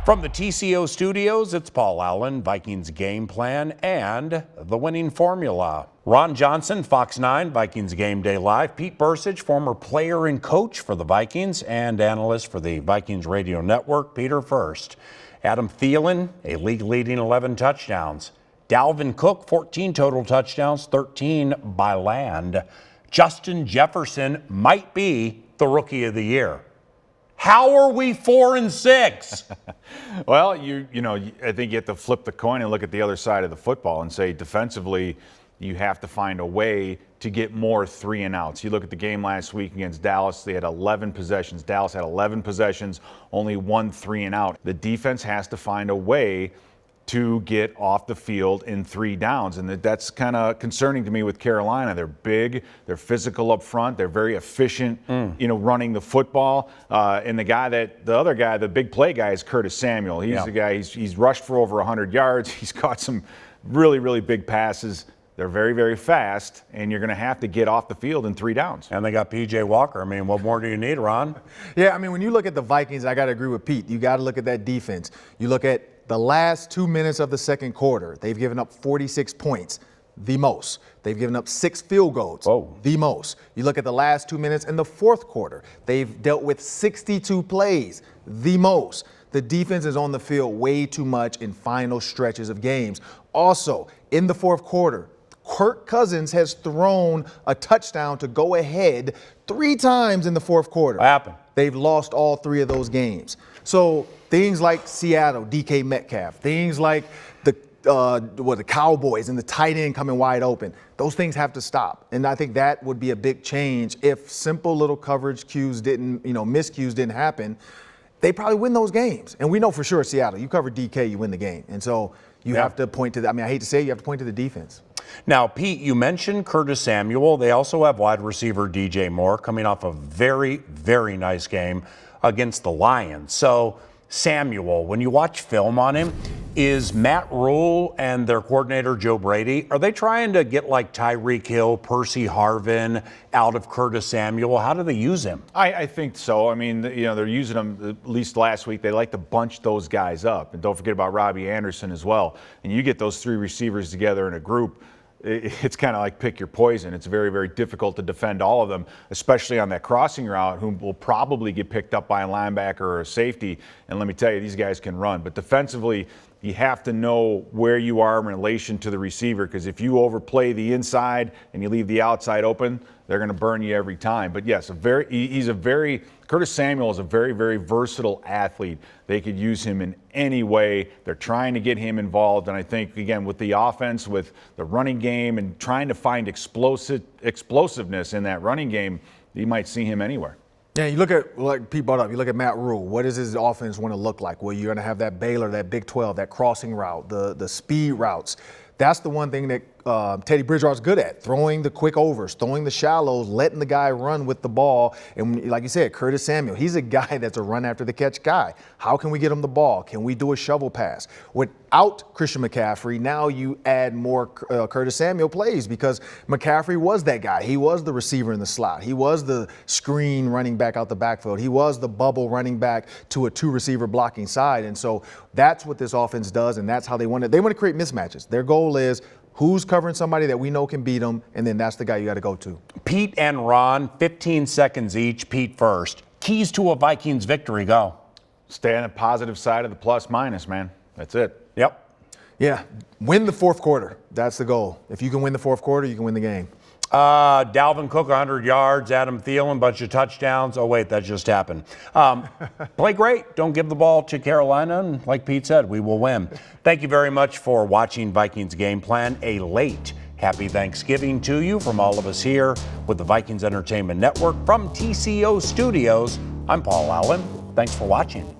From the TCO studios, it's Paul Allen, Vikings game plan, and the winning formula. Ron Johnson, Fox 9, Vikings Game Day Live. Pete Bercich, former player and coach for the Vikings and analyst for the Vikings Radio Network. Peter first. Adam Thielen, a league-leading 11 touchdowns. Dalvin Cook, 14 total touchdowns, 13 by land. Justin Jefferson might be the Rookie of the Year. How are we 4-6? Well, I think you have to flip the coin and look at the other side of the football and say defensively, you have to find a way to get more 3-and-outs. You look at the game last week against Dallas, they had 11 possessions. Dallas had 11 possessions, only 1 3-and-out. The defense has to find a way to get off the field in 3 downs. And that's kind of concerning to me with Carolina. They're big, they're physical up front, they're very efficient, running the football. And the other guy, the big play guy is Curtis Samuel. He's the guy, he's rushed for over 100 yards. He's caught some really, really big passes. They're very, very fast, and you're going to have to get off the field in 3 downs. And they got P.J. Walker. I mean, what more do you need, Ron? Yeah, I mean, when you look at the Vikings, I got to agree with Pete. You got to look at that defense. You look at the last 2 minutes of the second quarter, they've given up 46 points, the most. They've given up 6 field goals, the most. You look at the last 2 minutes in the fourth quarter, they've dealt with 62 plays, the most. The defense is on the field way too much in final stretches of games. Also, in the fourth quarter, Kirk Cousins has thrown a touchdown to go ahead 3 times in the fourth quarter. What happened? They've lost all 3 of those games. So things like Seattle, DK Metcalf, things like the Cowboys and the tight end coming wide open, those things have to stop. And I think that would be a big change if simple little coverage cues miscues didn't happen. They probably win those games. And we know for sure Seattle, you cover DK, you win the game. And so you have to point to that. I mean, I hate to say it, you have to point to the defense. Now, Pete, you mentioned Curtis Samuel. They also have wide receiver DJ Moore coming off a very, very nice game against the Lions. So Samuel, when you watch film on him, is Matt Rule and their coordinator Joe Brady, are they trying to get like Tyreek Hill, Percy Harvin out of Curtis Samuel? How do they use him? I think so. I mean, they're using him, at least last week, they like to bunch those guys up. And don't forget about Robbie Anderson as well. And you get those 3 receivers together in a group, it's kind of like pick your poison. It's very, very difficult to defend all of them, especially on that crossing route, who will probably get picked up by a linebacker or a safety. And let me tell you, these guys can run. But defensively, you have to know where you are in relation to the receiver, because if you overplay the inside and you leave the outside open, they're going to burn you every time. But yes, Curtis Samuel is a very, very versatile athlete. They could use him in any way. They're trying to get him involved. And I think, again, with the offense, with the running game, and trying to find explosiveness in that running game, you might see him anywhere. Yeah, you look at, like Pete brought up, you look at Matt Rule. What does his offense want to look like? Well, you're going to have that Baylor, that Big 12, that crossing route, the speed routes. That's the one thing that Teddy Bridgewater's good at, throwing the quick overs, throwing the shallows, letting the guy run with the ball. And like you said, Curtis Samuel, he's a guy that's a run after the catch guy. How can we get him the ball? Can we do a shovel pass? Without Christian McCaffrey, now you add more Curtis Samuel plays, because McCaffrey was that guy. He was the receiver in the slot. He was the screen running back out the backfield. He was the bubble running back to a 2-receiver blocking side. And so that's what this offense does, and that's how they want to create mismatches. Their goal is, who's covering somebody that we know can beat them, and then that's the guy you got to go to. Pete and Ron, 15 seconds each. Pete first. Keys to a Vikings victory, go. Stay on the positive side of the plus-minus, man. That's it. Yep. Yeah, win the fourth quarter. That's the goal. If you can win the fourth quarter, you can win the game. Dalvin Cook, 100 yards. Adam Thielen, bunch of touchdowns. Oh, wait, that just happened. Play great. Don't give the ball to Carolina. And like Pete said, we will win. Thank you very much for watching Vikings Game Plan. A late happy Thanksgiving to you from all of us here with the Vikings Entertainment Network. From TCO Studios, I'm Paul Allen. Thanks for watching.